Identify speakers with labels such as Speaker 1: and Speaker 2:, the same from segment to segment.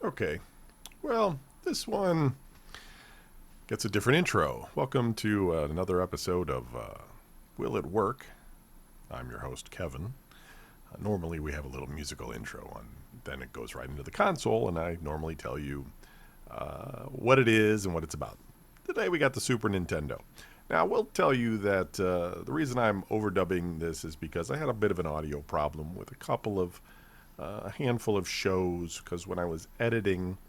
Speaker 1: Okay, well, this one gets a different intro. Welcome to another episode of Will It Work? I'm your host, Kevin. Normally, we have a little musical intro, and then it goes right into the console, and I normally tell you what it is and what it's about. Today, we got the Super Nintendo. Now, I will tell you that the reason I'm overdubbing this is because I had a bit of an audio problem with a handful of shows, because when I was editing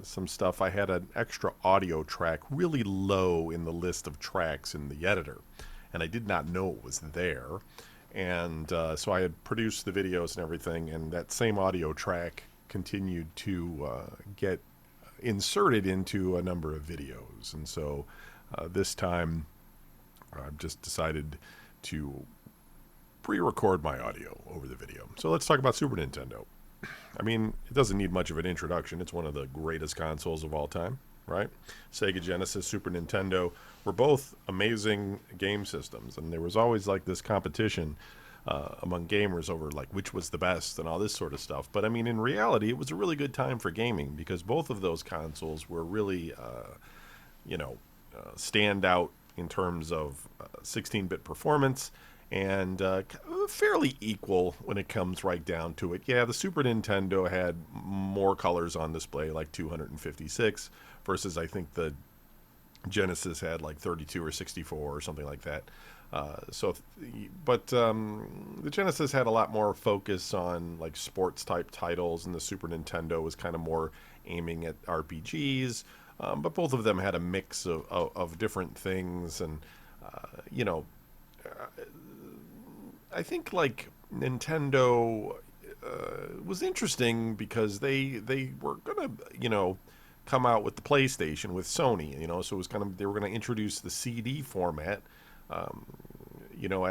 Speaker 1: some stuff, I had an extra audio track really low in the list of tracks in the editor, and I did not know it was there. And so I had produced the videos and everything, and that same audio track continued to get inserted into a number of videos. And so this time I've just decided to pre-record my audio over the video. So let's talk about Super Nintendo. I mean, it doesn't need much of an introduction. It's one of the greatest consoles of all time, right? Sega Genesis, Super Nintendo were both amazing game systems, and there was always like this competition among gamers over like which was the best and all this sort of stuff. But I mean, in reality, it was a really good time for gaming because both of those consoles were really, stand out in terms of 16-bit performance and fairly equal when it comes right down to it. Yeah, the Super Nintendo had more colors on display, like 256, versus I think the Genesis had like 32 or 64 or something like that. The Genesis had a lot more focus on like sports type titles, and the Super Nintendo was kind of more aiming at RPGs. But both of them had a mix of different things, and you know, I think like Nintendo was interesting because they were gonna come out with the PlayStation with Sony, so it was kind of they were gonna introduce the CD format, um,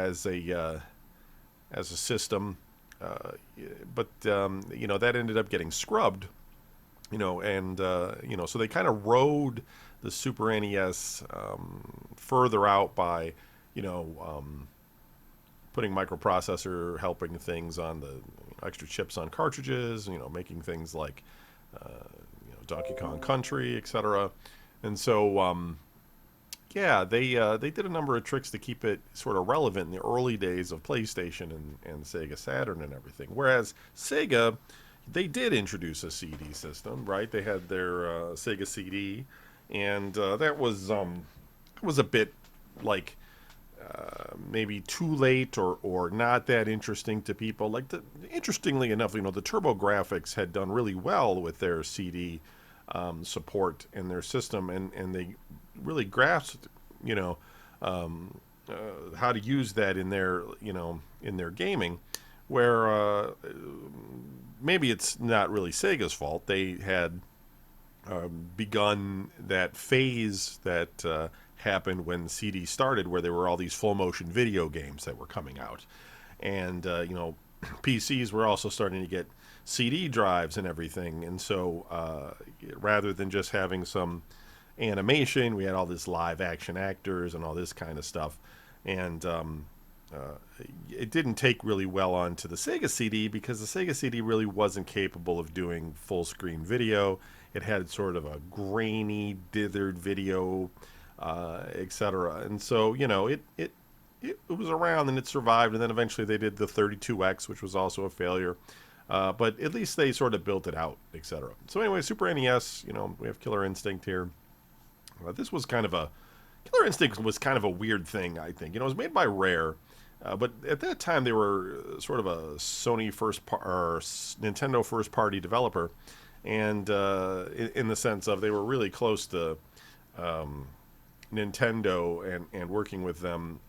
Speaker 1: as a system, uh, but that ended up getting scrubbed, so they kind of rode the Super NES further out by you know. Putting microprocessor helping things on the extra chips on cartridges, making things like Donkey Kong Country, etc. And so they did a number of tricks to keep it sort of relevant in the early days of PlayStation and Sega Saturn and everything. Whereas Sega, they did introduce a CD system, right? They had their Sega CD, and that was a bit like maybe too late or not that interesting to people. Interestingly enough, the TurboGrafx had done really well with their CD support in their system, and they really grasped, you know, how to use that in their, in their gaming. Where maybe it's not really Sega's fault. They had begun that phase that happened when CD started, where there were all these full motion video games that were coming out, and PCs were also starting to get CD drives and everything, and so rather than just having some animation, we had all this live action actors and all this kind of stuff, and uh, it didn't take really well onto the Sega CD because the Sega CD really wasn't capable of doing full screen video. It had sort of a grainy, dithered video, etc. And so it was around and it survived. And then eventually they did the 32X, which was also a failure. But at least they sort of built it out, etc. So anyway, Super NES. We have Killer Instinct here. This was kind of a Killer Instinct was kind of a weird thing, I think. It was made by Rare, but at that time they were sort of a Sony or Nintendo first party developer, and in the sense of they were really close to Nintendo and working with them,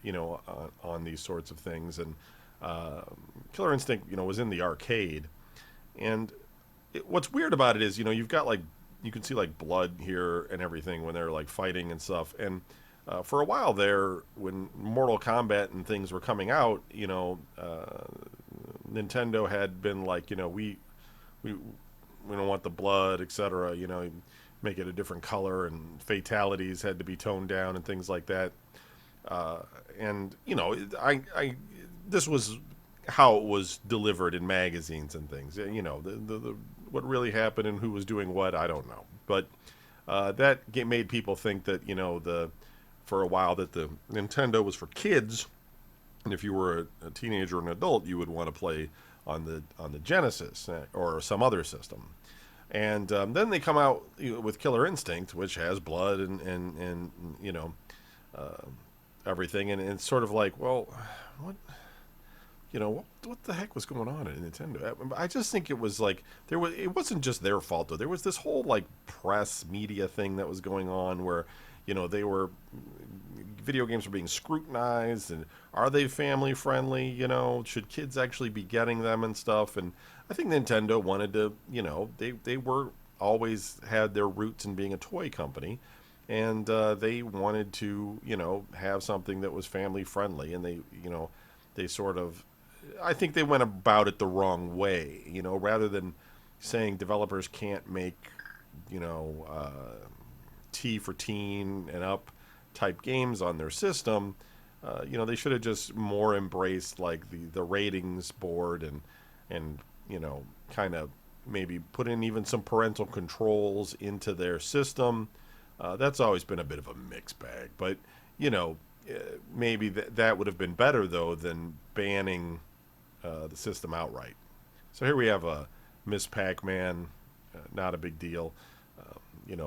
Speaker 1: on these sorts of things. And Killer Instinct, was in the arcade, and what's weird about it is, you've got like you can see like blood here and everything when they're like fighting and stuff. And for a while there, when Mortal Kombat and things were coming out, Nintendo had been like, we don't want the blood, etc. Make it a different color, and fatalities had to be toned down and things like that. And I this was how it was delivered in magazines and things. The what really happened and who was doing what, I don't know. But made people think that the for a while that the Nintendo was for kids, and if you were a teenager or an adult, you would want to play on the Genesis or some other system. And then they come out with Killer Instinct, which has blood and uh, everything, and it's sort of like, well, what what the heck was going on at Nintendo? I just think it was like it wasn't just their fault though. There was this whole like press media thing that was going on where they were video games were being scrutinized, and are they family friendly? Should kids actually be getting them and stuff? And I think Nintendo wanted to, they were always had their roots in being a toy company, and they wanted to, have something that was family friendly, and they sort of, I think they went about it the wrong way, rather than saying developers can't make, you know, T for teen and up type games on their system. They should have just more embraced like the ratings board and kind of maybe put in even some parental controls into their system. That's always been a bit of a mixed bag, but you know, maybe that would have been better though than banning the system outright. So here we have a Miss Pac-Man, not a big deal,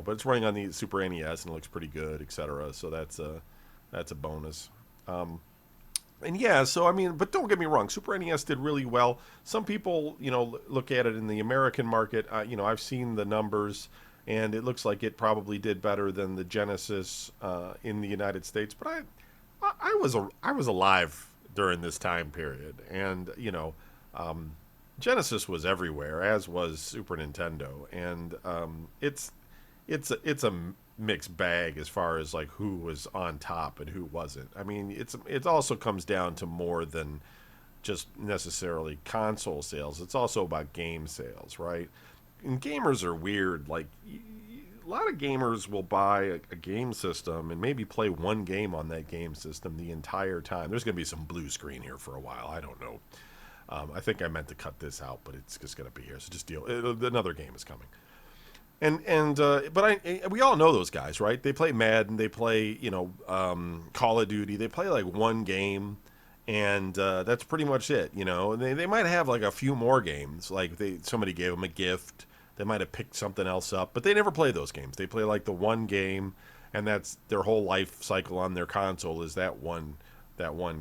Speaker 1: but it's running on the Super NES and it looks pretty good, etc. So that's a bonus. And yeah, so I mean, but don't get me wrong, Super NES did really well. Some people, look at it in the American market. I've seen the numbers, and it looks like it probably did better than the Genesis in the United States. But I was alive during this time period, and Genesis was everywhere, as was Super Nintendo, and it's a mixed bag as far as like who was on top and who wasn't. I mean, it also comes down to more than just necessarily console sales. It's also about game sales, right? And gamers are weird. Like a lot of gamers will buy a game system and maybe play one game on that game system the entire time. There's going to be some blue screen here for a while. I don't know. I think I meant to cut this out, but it's just going to be here. So just deal. Another game is coming. But we all know those guys, right? They play Madden, they play Call of Duty, they play like one game, and that's pretty much it. They might have like a few more games, like somebody gave them a gift, they might have picked something else up, but they never play those games. They play like the one game, and that's their whole life cycle on their console is that one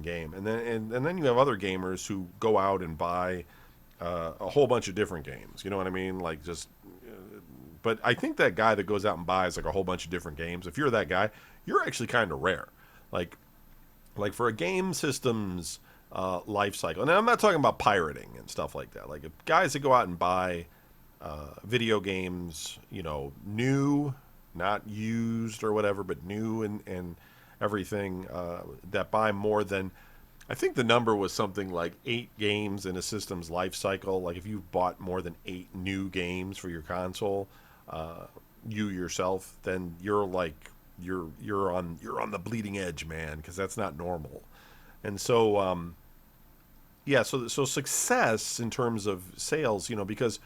Speaker 1: game. And then you have other gamers who go out and buy a whole bunch of different games. You know what I mean? Like just. But I think that guy that goes out and buys like a whole bunch of different games, if you're that guy, you're actually kind of rare. Like for a game system's life cycle, and I'm not talking about pirating and stuff like that. Like guys that go out and buy video games, new, not used or whatever, but new and everything, that buy more than, I think the number was something like 8 games in a system's life cycle. Like if you've bought more than 8 new games for your console, you yourself, then you're on the bleeding edge, man, because that's not normal. And so so success in terms of sales, because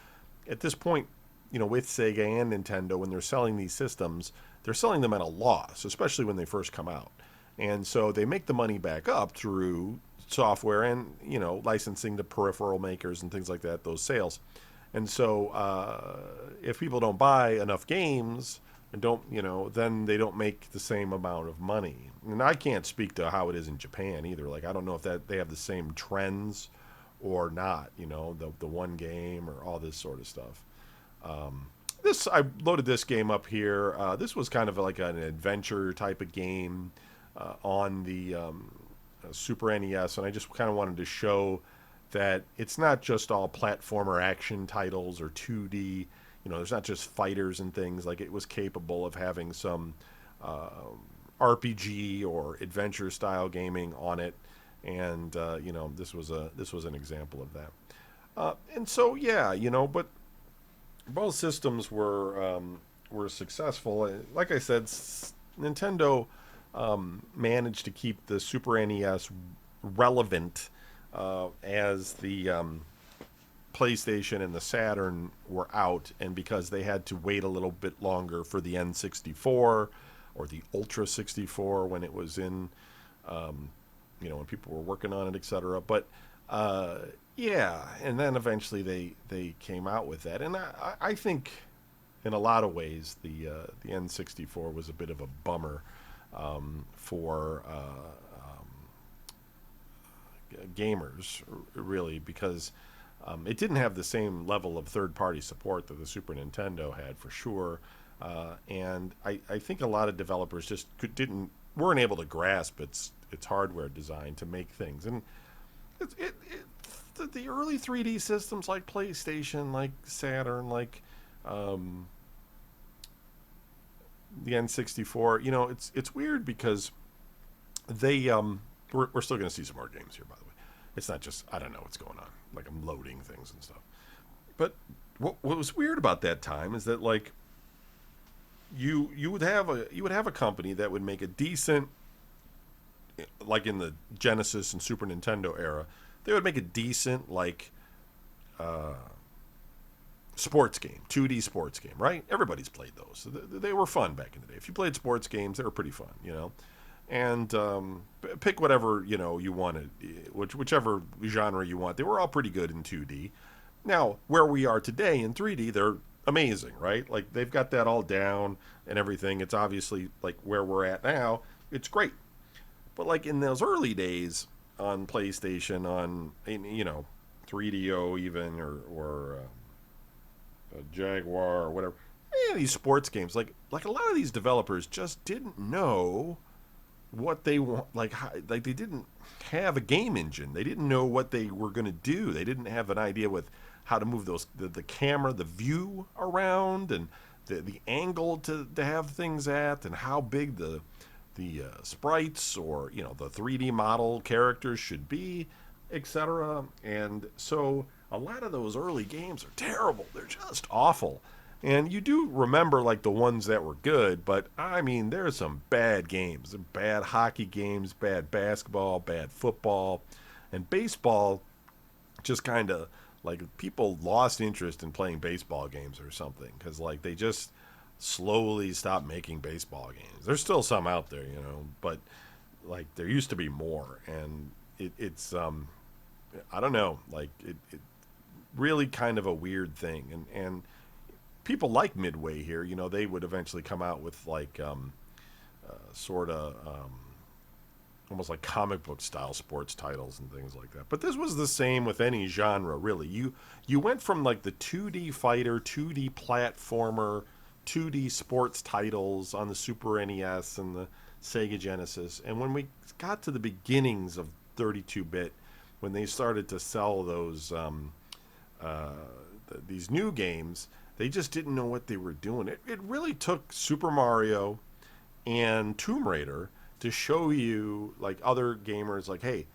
Speaker 1: at this point, with Sega and Nintendo, when they're selling these systems, they're selling them at a loss, especially when they first come out. And so they make the money back up through software and licensing to peripheral makers and things like that, those sales. And so if people don't buy enough games and don't, then they don't make the same amount of money. And I can't speak to how it is in Japan either. Like I don't know if that they have the same trends or not, the one game or all this sort of stuff. I loaded this game up here. This was kind of like an adventure type of game on the Super NES, and I just kind of wanted to show that it's not just all platformer action titles or 2D. There's not just fighters and things. Like it was capable of having some RPG or adventure style gaming on it, and this was an example of that. And so yeah, but both systems were successful. Like I said, Nintendo managed to keep the Super NES relevant as the PlayStation and the Saturn were out, and because they had to wait a little bit longer for the N64 or the Ultra 64 when it was in, when people were working on it, etc. But uh, yeah, and then eventually they came out with that, and I think in a lot of ways the N64 was a bit of a bummer for gamers, really, because it didn't have the same level of third-party support that the Super Nintendo had, for sure. And I think a lot of developers just weren't able to grasp its hardware design to make things. And the early 3D systems like PlayStation, like Saturn, like um, the N64, it's weird because they we're still going to see some more games here, by the way. It's not just I don't know what's going on. Like I'm loading things and stuff. But what was weird about that time is that like you would have a company that would make a decent, like in the Genesis and Super Nintendo era, they would make a decent like sports game, 2D sports game, right? Everybody's played those. So they were fun back in the day. If you played sports games, they were pretty fun. And pick whatever you wanted, whichever genre you want. They were all pretty good in 2D. Now, where we are today in 3D, they're amazing, right? Like they've got that all down and everything. It's obviously like where we're at now. It's great, but like in those early days on PlayStation, on 3DO even or Jaguar or whatever, these sports games, like a lot of these developers just didn't know what they want, like they didn't have a game engine. They didn't know what they were going to do. They didn't have an idea with how to move the camera, the view around, and the angle to have things at, and how big the sprites or the 3D model characters should be, etc. And so a lot of those early games are terrible. They're just awful. And you do remember like the ones that were good, but I mean, there's some bad games, bad hockey games, bad basketball, bad football, and baseball. Just kind of like people lost interest in playing baseball games or something because like they just slowly stopped making baseball games. There's still some out there, but like there used to be more, and it's I don't know, like it really kind of a weird thing, and people like Midway here. They would eventually come out with like sort of almost like comic book style sports titles and things like that. But this was the same with any genre, really. You went from like the 2D fighter, 2D platformer, 2D sports titles on the Super NES and the Sega Genesis, and when we got to the beginnings of 32-bit, when they started to sell those uh, these new games, they just didn't know what they were doing. It really took Super Mario and Tomb Raider to show you, like other gamers, like, hey,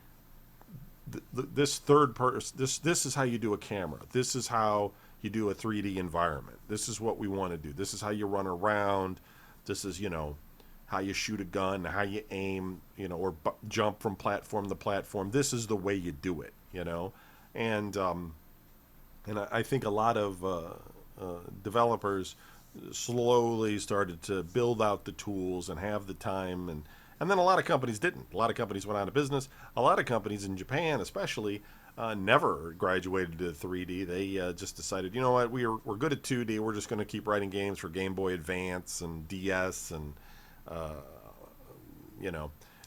Speaker 1: this third person, this is how you do a camera. This is how you do a 3D environment. This is what we want to do. This is how you run around. This is how you shoot a gun, how you aim, or jump from platform to platform. This is the way you do it. And I think a lot of developers slowly started to build out the tools and have the time, and then a lot of companies didn't. A lot of companies went out of business. A lot of companies in Japan, especially, never graduated to 3D. They just decided, you know what, we're good at 2D. We're just going to keep writing games for Game Boy Advance and DS and uh,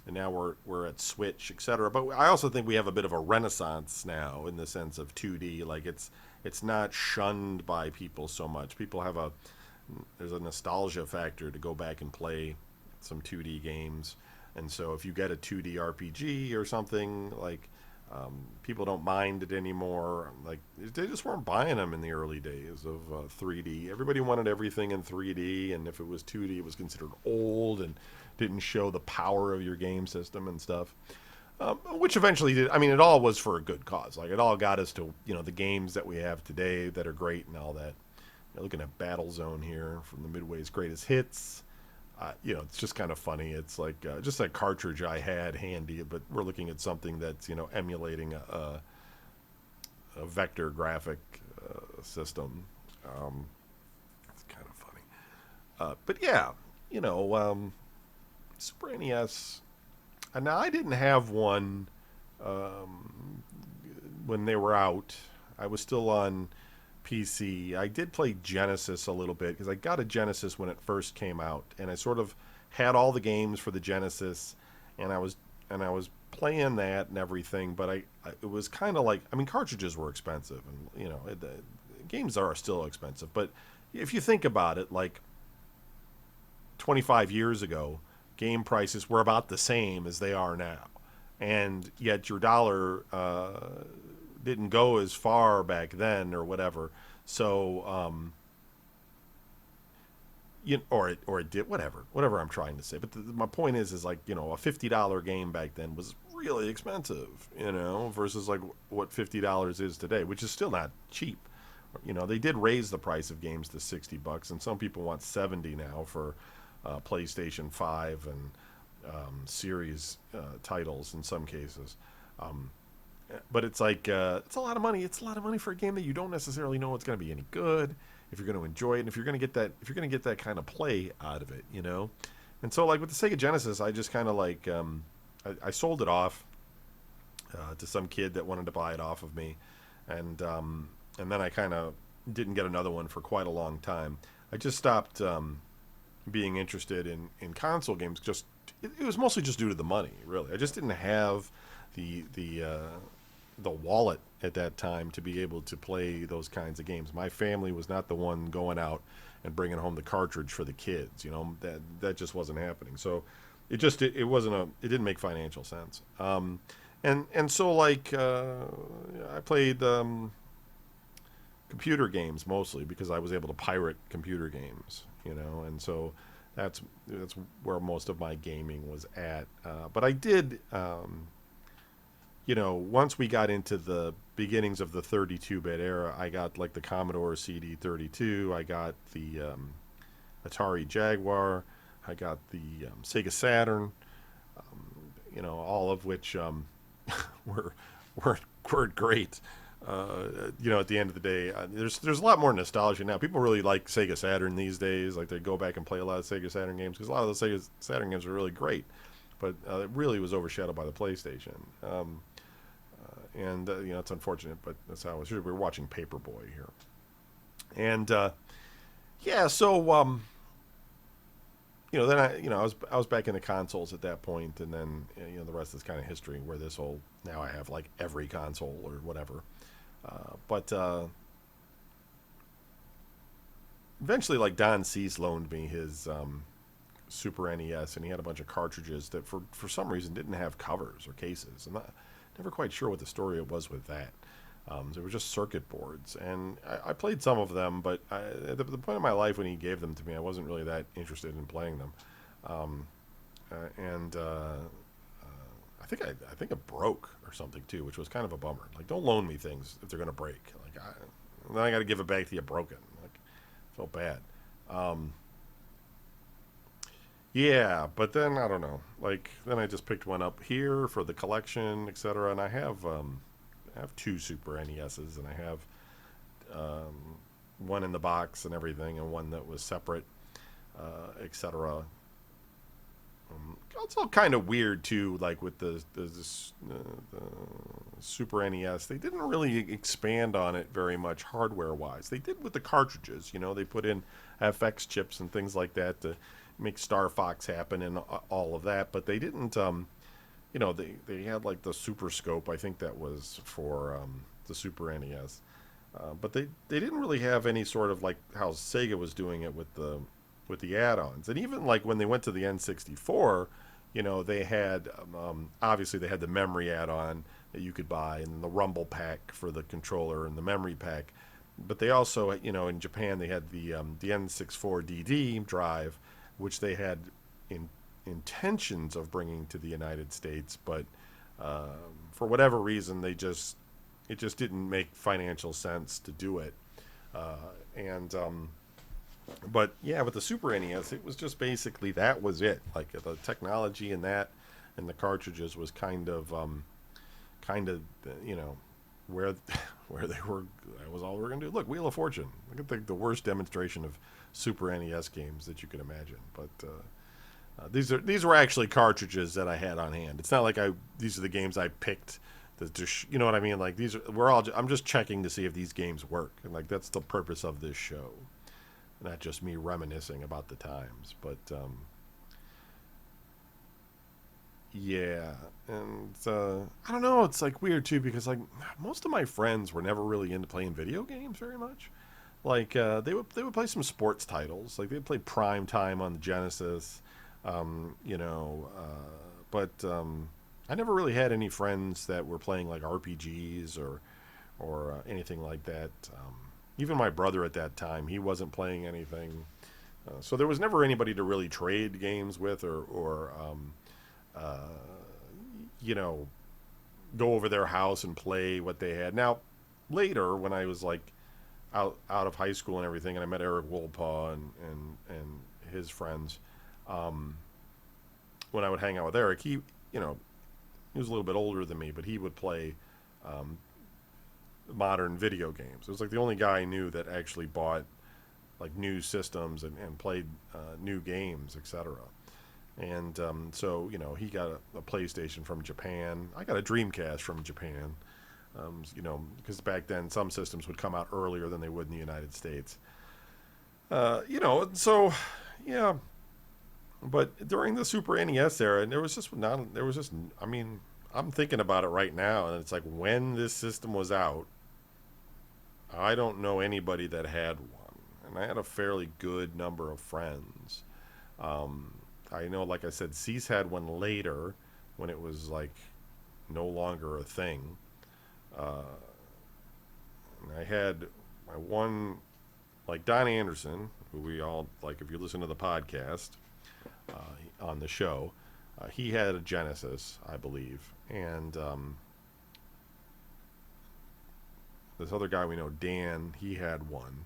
Speaker 1: and now we're at Switch, etc. But I also think we have a bit of a renaissance now in the sense of 2D. Like it's not shunned by people so much. People have there's a nostalgia factor to go back and play some 2D games, and so if you get a 2D RPG or something, like people don't mind it anymore. Like they just weren't buying them in the early days of 3D. Everybody wanted everything in 3D, and if it was 2D, it was considered old and didn't show the power of your game system and stuff. Which eventually did. I mean, it all was for a good cause. Like it all got us to the games that we have today that are great and all that. Looking at Battlezone here from the Midway's greatest hits. it's just kind of funny. It's like just a cartridge I had handy, but we're looking at something that's emulating a vector graphic system. Um, it's kind of funny. But yeah, you know, Super NES. And now I didn't have one um, when they were out. I was still on PC. I did play Genesis a little bit because I got a Genesis when it first came out, and I sort of had all the games for the Genesis, and I was playing that and everything. But it was kind of like, I mean, cartridges were expensive, and games are still expensive. But if you think about it, like 25 years ago, game prices were about the same as they are now, and yet your dollar didn't go as far back then or whatever. So or it did, whatever I'm trying to say. But my point is like, a $50 game back then was really expensive, versus like what $50 is today, which is still not cheap. They did raise the price of games to $60, and some people want 70 now for PlayStation 5 and series titles in some cases. Um, but it's like it's a lot of money. It's a lot of money for a game that you don't necessarily know it's going to be any good, if you're going to enjoy it, and if you're going to get that kind of play out of it. And so like with the Sega Genesis, I just kind of like I sold it off to some kid that wanted to buy it off of me, and then I kind of didn't get another one for quite a long time. I just stopped being interested in console games. Just it was mostly just due to the money, really. I just didn't have the wallet at that time to be able to play those kinds of games. My family was not the one going out and bringing home the cartridge for the kids. That just wasn't happening. So it wasn't it didn't make financial sense. And so like I played computer games mostly because I was able to pirate computer games. And so that's where most of my gaming was at. But I did. Once we got into the beginnings of the 32-bit era, I got like the Commodore CD32, I got the Atari Jaguar, I got the Sega Saturn, all of which were, weren't great. At the end of the day, there's a lot more nostalgia now. People really like Sega Saturn these days. Like they go back and play a lot of Sega Saturn games because a lot of the Sega Saturn games are really great, but it really was overshadowed by the PlayStation. And it's unfortunate, but that's how it was. We were watching Paperboy here, and yeah. So then I was back in the consoles at that point, and then the rest is kind of history. Where this whole now I have like every console or whatever, but eventually, like Don Cease loaned me his Super NES, and he had a bunch of cartridges that for some reason didn't have covers or cases. I'm never quite sure what the story was with that. They were just circuit boards, and I played some of them, but at the point in my life when he gave them to me, I wasn't really that interested in playing them. Um, and I think it broke or something too, which was kind of a bummer. Like, don't loan me things if they're gonna break. Like, then I got to give it back to you broken. Like, I felt bad. Um, yeah, but then I don't know. Like, then I just picked one up here for the collection, etc. And I have two Super NESs, and I have um, one in the box and everything, and one that was separate, etc. It's all kind of weird too. Like with the Super NES, they didn't really expand on it very much hardware wise. They did with the cartridges. They put in FX chips and things like that to make Star Fox happen and all of that. But they didn't. They had like the Super Scope. I think that was for the Super NES. But they didn't really have any sort of like how Sega was doing it with the add-ons. And even like when they went to the N64, they had obviously they had the memory add-on that you could buy, and the Rumble pack for the controller and the memory pack. But they also, in Japan, they had the N64DD drive, which they had in intentions of bringing to the United States, but for whatever reason, it just didn't make financial sense to do it. And But yeah, with the Super NES, it was just basically that was it. Like the technology in that and the cartridges was kind of, you know, where where they were. That was all we were gonna do. Look, Wheel of Fortune. Look at the worst demonstration of Super NES games that you can imagine. But these were actually cartridges that I had on hand. It's not like these are the games I picked. You know what I mean? Like these are we're all. I'm just checking to see if these games work, and like that's the purpose of this show, not just me reminiscing about the times. But yeah, and I don't know. It's like weird too because like most of my friends were never really into playing video games very much. Like they would play some sports titles. Like they'd play Prime Time on the Genesis, you know. But I never really had any friends that were playing like RPGs or anything like that. Even my brother at that time, he wasn't playing anything. So there was never anybody to really trade games with or uh, you know, go over their house and play what they had. Now, later when I was like out of high school and everything, and I met Eric Wolpaw and his friends. Um, when I would hang out with Eric, you know he was a little bit older than me, but he would play um, modern video games. It was like the only guy I knew that actually bought like new systems and played new games, etc. And so you know he got a PlayStation from Japan. I got a Dreamcast from Japan. You know, because back then some systems would come out earlier than they would in the United States. You know, so yeah. But during the Super NES era, and there was just, I mean, I'm thinking about it right now, and it's like when this system was out, I don't know anybody that had one, and I had a fairly good number of friends. Um, I know, like I said, Cease had one later when it was like no longer a thing. Uh, and I had my one, like Don Anderson, who we all like. If you listen to the podcast on the show, he had a Genesis, I believe, and this other guy we know, Dan, he had one,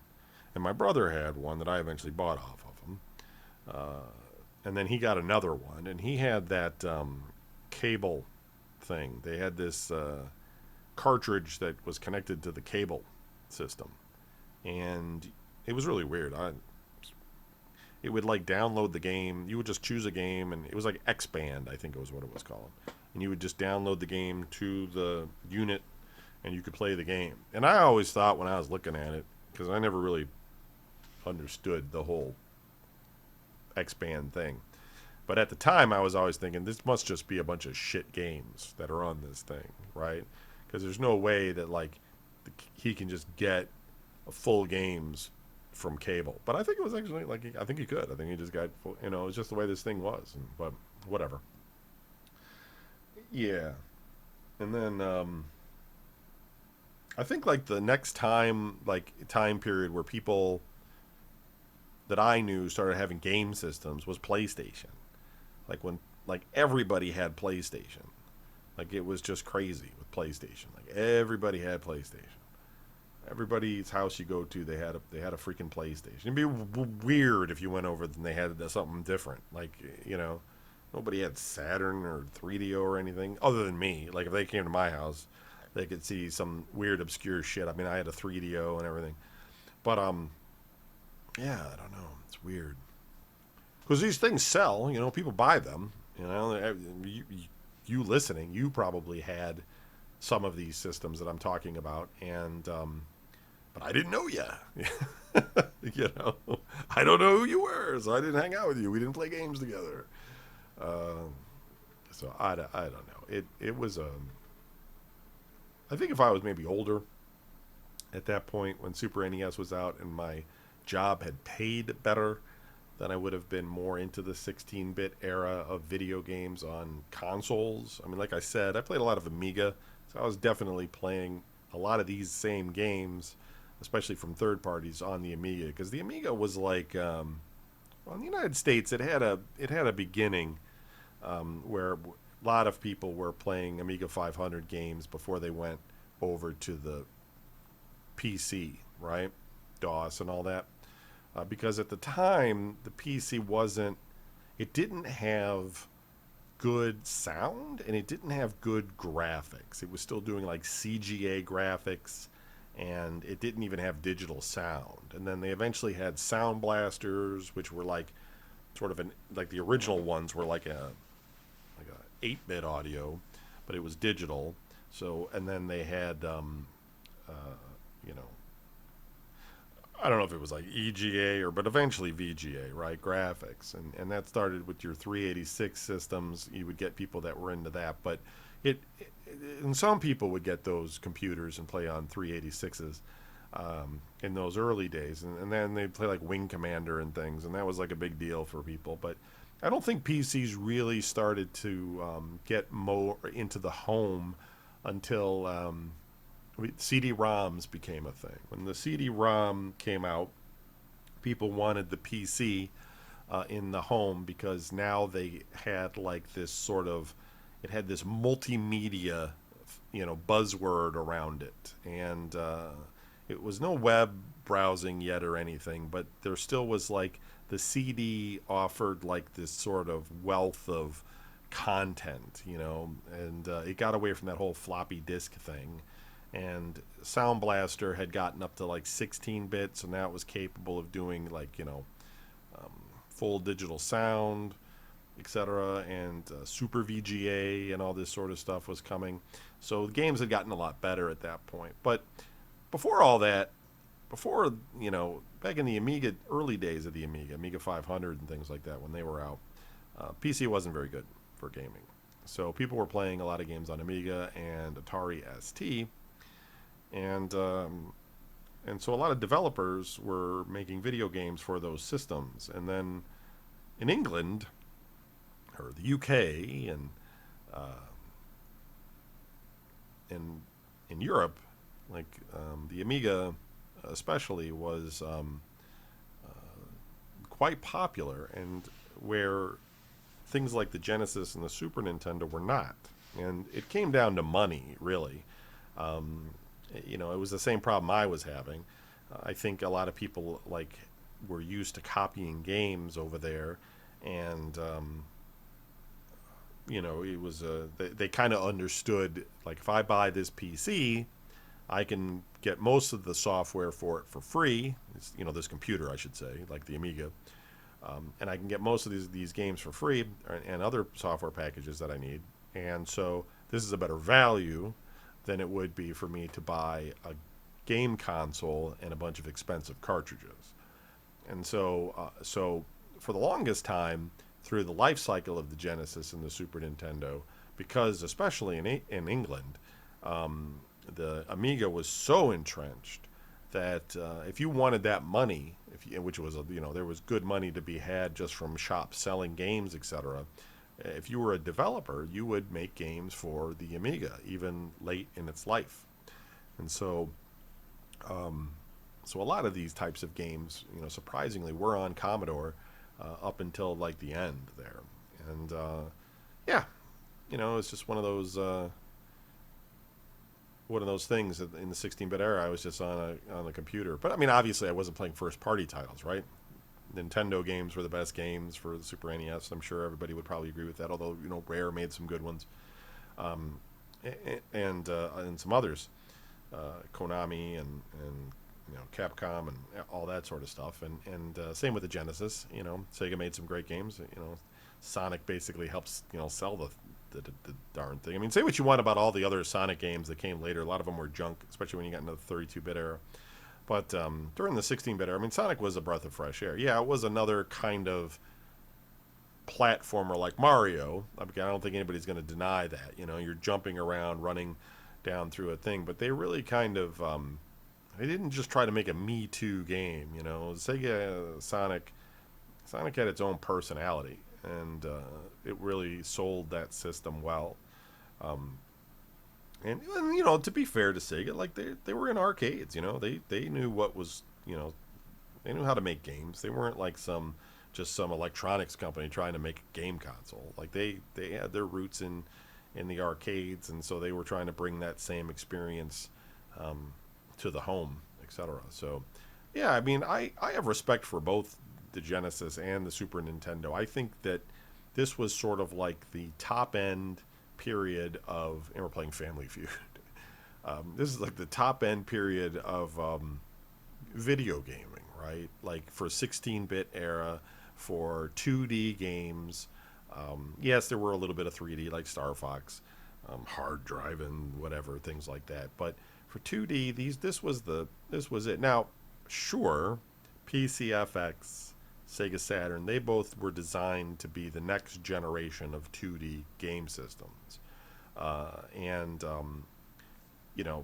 Speaker 1: and my brother had one that I eventually bought off of him, and then he got another one, and he had that cable thing. They had this cartridge that was connected to the cable system, and it was really weird. It would like download the game. You would just choose a game, and it was like X Band, I think it was what it was called. And you would just download the game to the unit, and you could play the game. And I always thought when I was looking at it, because I never really understood the whole X Band thing. But at the time, I was always thinking this must just be a bunch of shit games that are on this thing, right? Because there's no way that like he can just get full games from cable. But I think it was actually like I think he could. I think he just got you know it's just the way this thing was. But whatever. Yeah, and then I think like the next time period where people that I knew started having game systems was PlayStation. Like when like everybody had PlayStation. Like it was just crazy with PlayStation. Like everybody had PlayStation. Everybody's house you go to, they had a freaking PlayStation. It'd be weird if you went over and they had something different. Like you know, nobody had Saturn or 3DO or anything other than me. Like if they came to my house, they could see some weird obscure shit. I mean, I had a 3DO and everything. But yeah, I don't know. It's weird because these things sell. You know, people buy them. You know, you listening, you probably had some of these systems that I'm talking about, and but I didn't know you. You know, I don't know who you were, so I didn't hang out with you. We didn't play games together. Uh, so I don't know. It was I think if I was maybe older at that point when Super NES was out and my job had paid better, then I would have been more into the 16-bit era of video games on consoles. I mean, like I said, I played a lot of Amiga, so I was definitely playing a lot of these same games, especially from third parties on the Amiga, because the Amiga was like, well, in the United States, it had a beginning where a lot of people were playing Amiga 500 games before they went over to the PC, right? DOS and all that. because at the time the PC wasn't. It didn't have good sound and it didn't have good graphics. It was still doing like CGA graphics and it didn't even have digital sound. And then they eventually had sound blasters, which were like sort of like the original ones were like a 8-bit audio, but it was digital. So and then they had uh, you know I don't know if it was like EGA but eventually VGA, right? Graphics, and that started with your 386 systems. You would get people that were into that, but it and some people would get those computers and play on 386s in those early days, and then they'd play like Wing Commander and things, and that was like a big deal for people. But I don't think PCs really started to get more into the home until CD-ROMs became a thing. When the CD-ROM came out, people wanted the PC in the home because now they had like this sort of, it had this multimedia, buzzword around it, and it was no web browsing yet or anything, but there still was like the CD offered like this sort of wealth of content, and it got away from that whole floppy disk thing, and Sound Blaster had gotten up to like 16 bits, and now it was capable of doing like full digital sound, etc. And Super VGA and all this sort of stuff was coming. So the games had gotten a lot better at that point. But before all that, before back in the Amiga early days of the Amiga 500 and things like that, when they were out, PC wasn't very good for gaming. So people were playing a lot of games on Amiga and Atari ST, and so a lot of developers were making video games for those systems. And then in England or the UK and in Europe, like the Amiga especially was quite popular, and where things like the Genesis and the Super Nintendo were not. And it came down to money, really. Um, it was the same problem I was having. I think a lot of people were used to copying games over there, and it was they kind of understood, like, if I buy this PC, I can get most of the software for it for free. This computer, I should say, like the Amiga, and I can get most of these games for free, and other software packages that I need. And so this is a better value than it would be for me to buy a game console and a bunch of expensive cartridges. And so for the longest time, through the life cycle of the Genesis and the Super Nintendo, because especially in England, the Amiga was so entrenched that if you wanted that money, which was there was good money to be had just from shops selling games, etc. If you were a developer, you would make games for the Amiga, even late in its life. And so a lot of these types of games, surprisingly, were on Commodore up until like the end there. And yeah, it's just one of those things that in the 16-bit era, I was just on the computer. But I mean, obviously, I wasn't playing first-party titles, right? Nintendo games were the best games for the Super NES. I'm sure everybody would probably agree with that. Although Rare made some good ones, and some others, Konami and Capcom and all that sort of stuff. And same with the Genesis. Sega made some great games. Sonic basically helps sell the darn thing. I mean, say what you want about all the other Sonic games that came later. A lot of them were junk, especially when you got into the 32-bit era. But during the 16-bit era, I mean, Sonic was a breath of fresh air. Yeah, it was another kind of platformer like Mario. I don't think anybody's going to deny that. You're jumping around, running down through a thing. But they really kind of, they didn't just try to make a Me Too game. Sega Sonic had its own personality, and it really sold that system well. And to be fair to Sega, like they were in arcades. They knew what was they knew how to make games. They weren't like some electronics company trying to make a game console. Like they had their roots in the arcades, and so they were trying to bring that same experience to the home, etc. So Yeah, I mean, I have respect for both the Genesis and the Super Nintendo. I think that this was sort of like the top end period of, and we're playing Family Feud. This is like the top end period of video gaming, right? Like for 16-bit era, for 2D games. Yes, there were a little bit of 3D, like Star Fox, hard driving, whatever, things like that. But for 2D, this was it. Now, sure, PCFX, Sega Saturn, they both were designed to be the next generation of 2D game systems, and you know,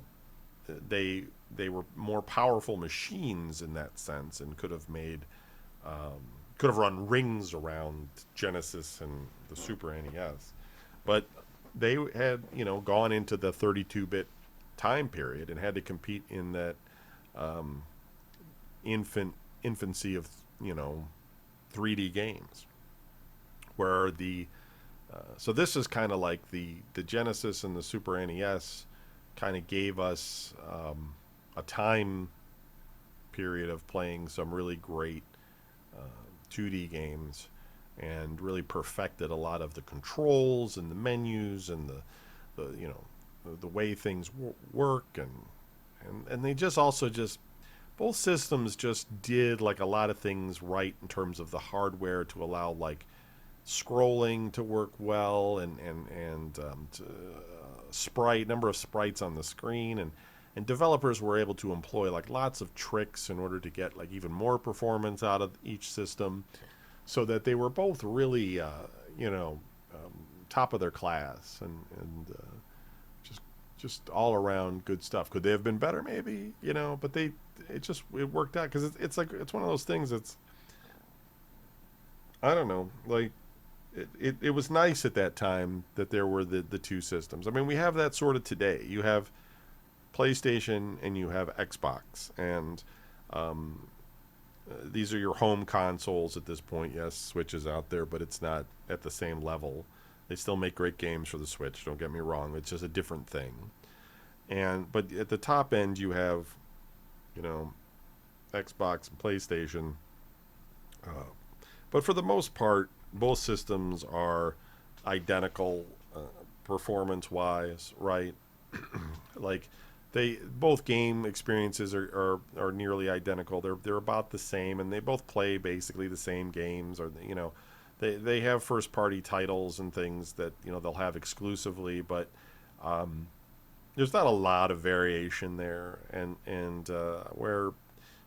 Speaker 1: they were more powerful machines in that sense, and um, could have run rings around Genesis and the Super NES, but they had gone into the 32-bit time period and had to compete in that um, infancy of you know 3D games, where the so this is kind of like the Genesis and the Super NES kind of gave us a time period of playing some really great 2D games, and really perfected a lot of the controls and the menus and the way things work, and they just also just both systems just did like a lot of things right in terms of the hardware to allow like scrolling to work well, and sprite number of sprites on the screen, and developers were able to employ like lots of tricks in order to get like even more performance out of each system, so that they were both really you know um, top of their class, and just just all around good stuff. Could they have been better? Maybe, but it worked out because it's like it's one of those things that's, I don't know, like it was nice at that time that there were the two systems. I mean, we have that sort of today. You have PlayStation and you have Xbox, and um, these are your home consoles at this point. Yes, Switch is out there, but it's not at the same level. They still make great games for the Switch. Don't get me wrong; it's just a different thing. And but at the top end, you have, you know, Xbox and PlayStation. Uh, but for the most part, both systems are identical performance wise, right? Like they both game experiences are nearly identical. They're about the same, and they both play basically the same games. Or they have first party titles and things that they'll have exclusively, but um, there's not a lot of variation there. And where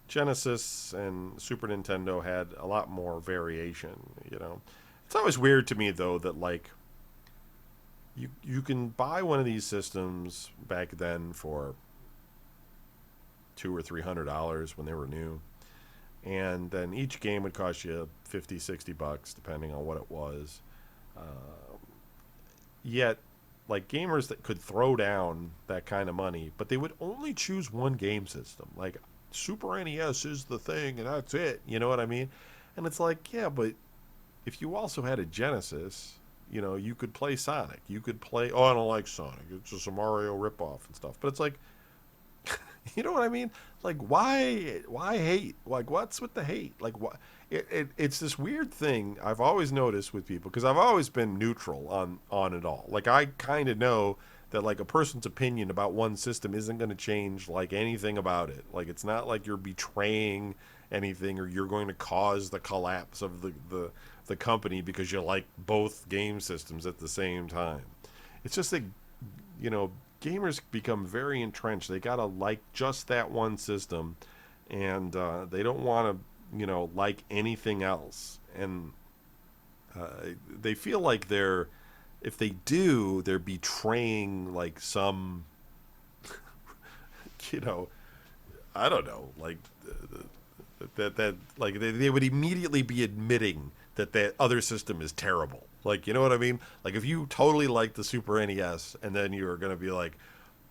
Speaker 1: Genesis and Super Nintendo had a lot more variation. It's always weird to me though that like you can buy one of these systems back then for $200 or $300 when they were new, and then each game would cost you 50, $60 depending on what it was. Uh, Yet, like gamers that could throw down that kind of money, but they would only choose one game system. Like Super NES is the thing, and that's it. You know what I mean? And it's like, yeah, but if you also had a Genesis, you could play Sonic. You could play. Oh, I don't like Sonic. It's just a Mario ripoff and stuff. But it's like, you know what I mean? Like, why hate? Like, what's with the hate? Like, what? It's this weird thing I've always noticed with people, because I've always been neutral on it all. Like, I kind of know that like a person's opinion about one system isn't going to change like anything about it. Like, it's not like you're betraying anything, or you're going to cause the collapse of the company because you like both game systems at the same time. It's just that you know gamers become very entrenched. They gotta like just that one system, and they don't want to like anything else. And they feel like if they do, they're betraying like some you know I don't know, like that like they would immediately be admitting that that other system is terrible. Like, you know what I mean? Like, if you totally like the Super NES, and then you're going to be like,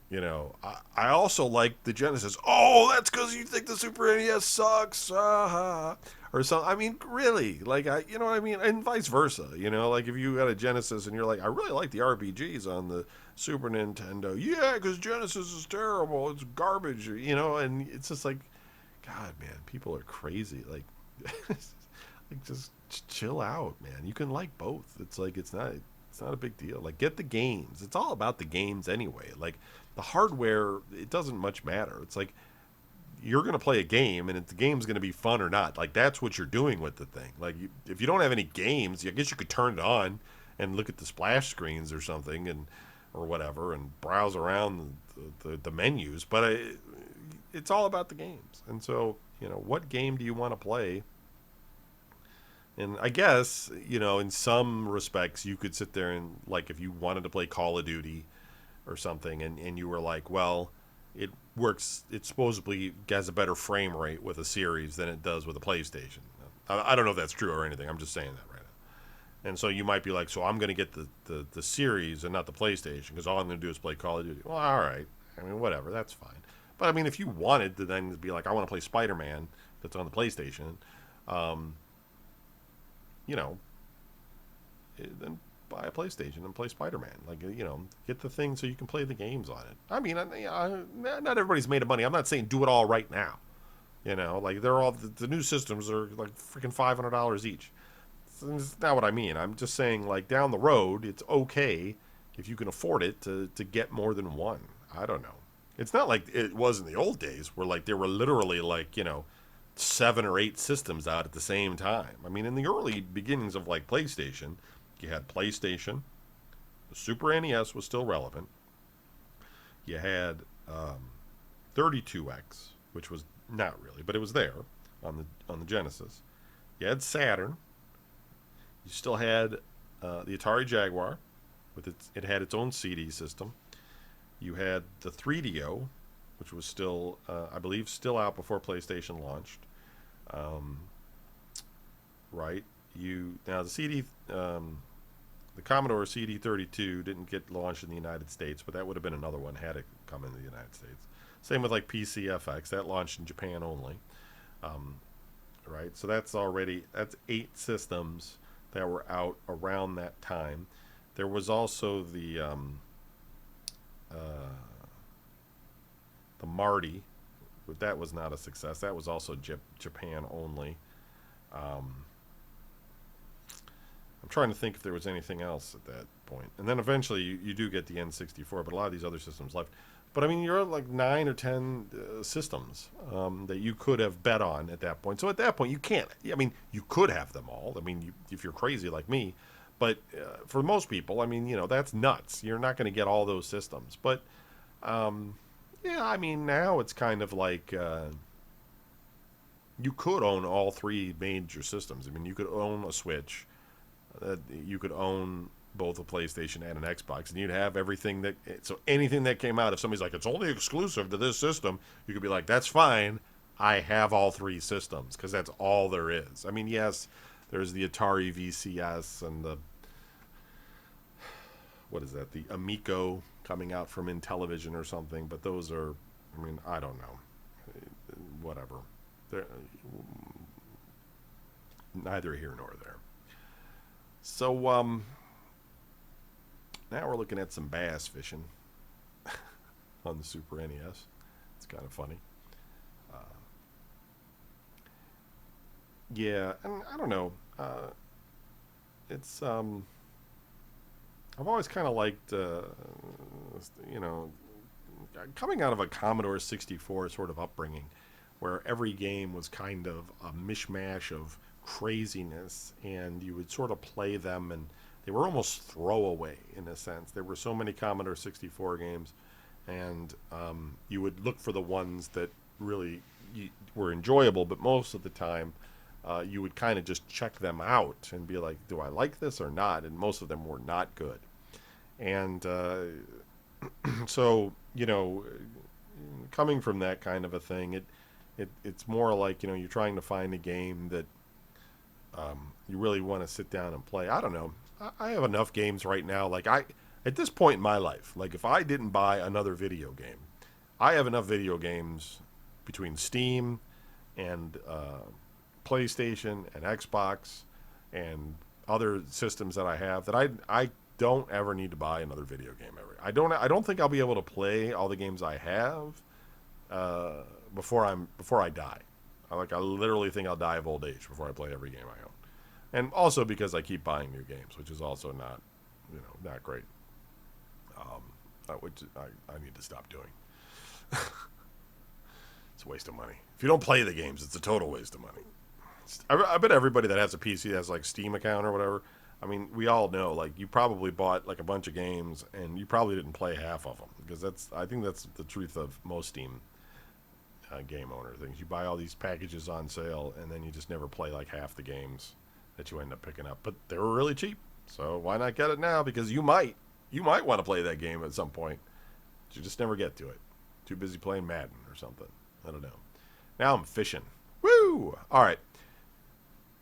Speaker 1: I also like the Genesis. Oh, that's because you think the Super NES sucks. Or something. I mean, really? Like, you know what I mean? And vice versa. Like if you got a Genesis and you're like, I really like the RPGs on the Super Nintendo. Yeah, because Genesis is terrible. It's garbage. And it's just like, God, man, people are crazy. Like, like just chill out, man. You can like both. It's like it's not a big deal. Like, get the games. It's all about the games anyway. Like, the hardware, it doesn't much matter. It's like you're going to play a game, and the game's going to be fun or not. Like, that's what you're doing with the thing. Like, if you don't have any games, I guess you could turn it on and look at the splash screens or something, and or whatever, and browse around the menus. But it's all about the games. And so, what game do you want to play? And I guess, in some respects, you could sit there and, like, if you wanted to play Call of Duty or something, and you were like, well, it supposedly has a better frame rate with a series than it does with a PlayStation. I don't know if that's true or anything. I'm just saying that right now. And so you might be like, so I'm going to get the series and not the PlayStation because all I'm going to do is play Call of Duty. Well, all right. I mean, whatever. That's fine. But, I mean, if you wanted to then be like, I want to play Spider-Man that's on the PlayStation, um, then buy a PlayStation and play Spider-Man. Like, get the thing so you can play the games on it. I mean, not everybody's made of money. I'm not saying do it all right now. Like, they're all the new systems are like freaking $500 each. That's not what I mean. I'm just saying, like, down the road, it's okay if you can afford it to get more than one. I don't know. It's not like it was in the old days where, like, there were literally, like, 7 or 8 systems out at the same time. I mean, in the early beginnings of, like, PlayStation, you had PlayStation. The Super NES was still relevant. You had 32X, which was not really, but it was there on the Genesis. You had Saturn. You still had the Atari Jaguar, it had its own CD system. You had the 3DO, which was still, I believe, still out before PlayStation launched. Right? Now the Commodore CD32 didn't get launched in the United States, but that would have been another one had it come into the United States. Same with like PCFX, that launched in Japan only. Right? So that's 8 systems that were out around that time. There was also the Marty, but that was not a success. That was also Japan only. I'm trying to think if there was anything else at that point. And then eventually you do get the N64, but a lot of these other systems left. But I mean, you're at like 9 or 10 systems that you could have bet on at that point. So at that point, you can't. I mean, you could have them all. I mean, if you're crazy like me. But for most people, I mean, that's nuts. You're not going to get all those systems. But yeah, I mean, now it's kind of like you could own all 3 major systems. I mean, you could own a Switch. You could own both a PlayStation and an Xbox, and you'd have everything so anything that came out, if somebody's like, it's only exclusive to this system, you could be like, that's fine. I have all 3 systems because that's all there is. I mean, yes, there's the Atari VCS and what is that? The Amico coming out from Intellivision or something, but those are, I mean, I don't know. Whatever. They're neither here nor there. So, now we're looking at some bass fishing on the Super NES. It's kind of funny. Yeah, and I don't know. It's I've always kind of liked coming out of a Commodore 64 sort of upbringing, where every game was kind of a mishmash of craziness, and you would sort of play them, and they were almost throwaway in a sense. There were so many Commodore 64 games, and you would look for the ones that really were enjoyable, but most of the time you would kind of just check them out and be like, do I like this or not? And most of them were not good. And so, coming from that kind of a thing, it's more like, you're trying to find a game that you really want to sit down and play. I don't know. I have enough games right now. Like, at this point in my life, like, if I didn't buy another video game, I have enough video games between Steam and PlayStation and Xbox and other systems that I have that I don't ever need to buy another video game ever. I don't think I'll be able to play all the games I have before I die. I literally think I'll die of old age before I play every game I own. And also because I keep buying new games, which is also not, not great. Which I need to stop doing. It's a waste of money. If you don't play the games, it's a total waste of money. I bet everybody that has a PC has like Steam account or whatever. I mean, we all know, like, you probably bought like a bunch of games and you probably didn't play half of them, because I think that's the truth of most Steam game owner things. You buy all these packages on sale and then you just never play like half the games that you end up picking up. But they were really cheap, so why not get it now? Because you might want to play that game at some point, but you just never get to it. Too busy playing Madden or something. I don't know. Now I'm fishing. Woo! All right.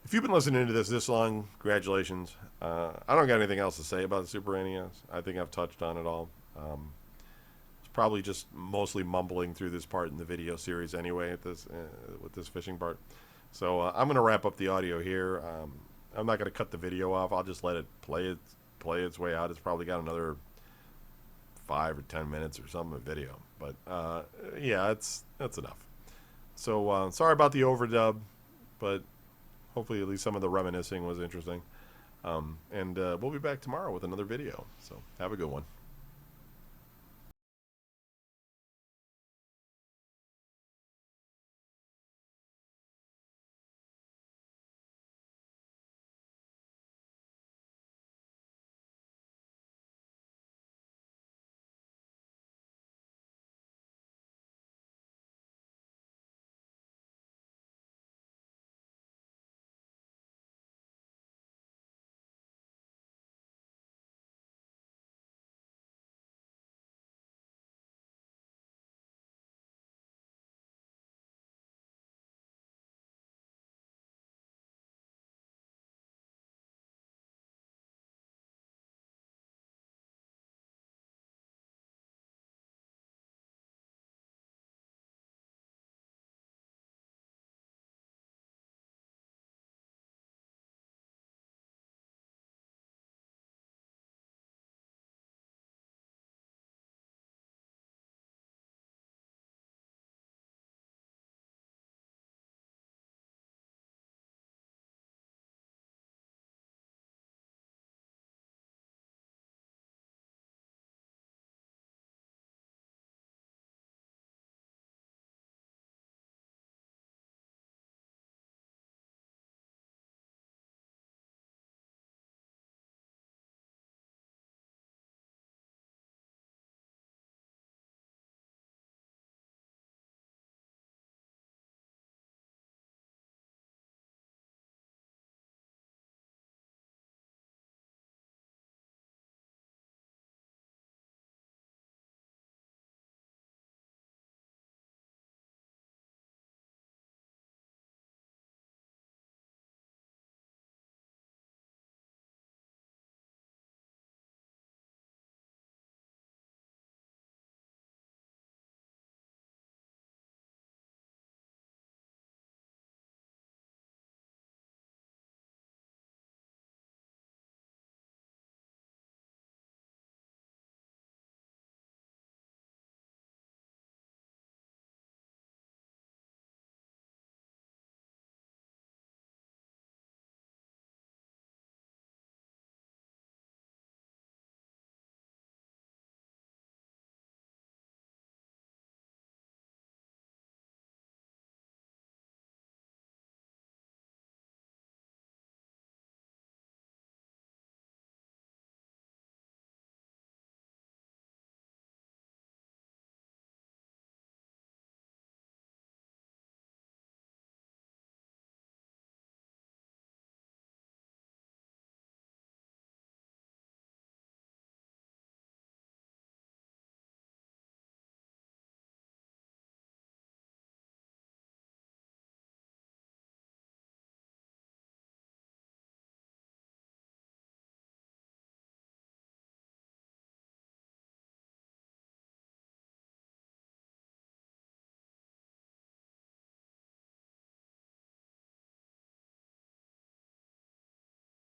Speaker 1: If you've been listening to this long, congratulations. I don't got anything else to say about the Super NES. I think I've touched on it all. It's probably just mostly mumbling through this part in the video series anyway with this fishing part. So I'm going to wrap up the audio here. I'm not going to cut the video off. I'll just let it play its way out. It's probably got another 5 or 10 minutes or something of video. But yeah, that's enough. So sorry about the overdub, but hopefully at least some of the reminiscing was interesting. And we'll be back tomorrow with another video. So have a good one.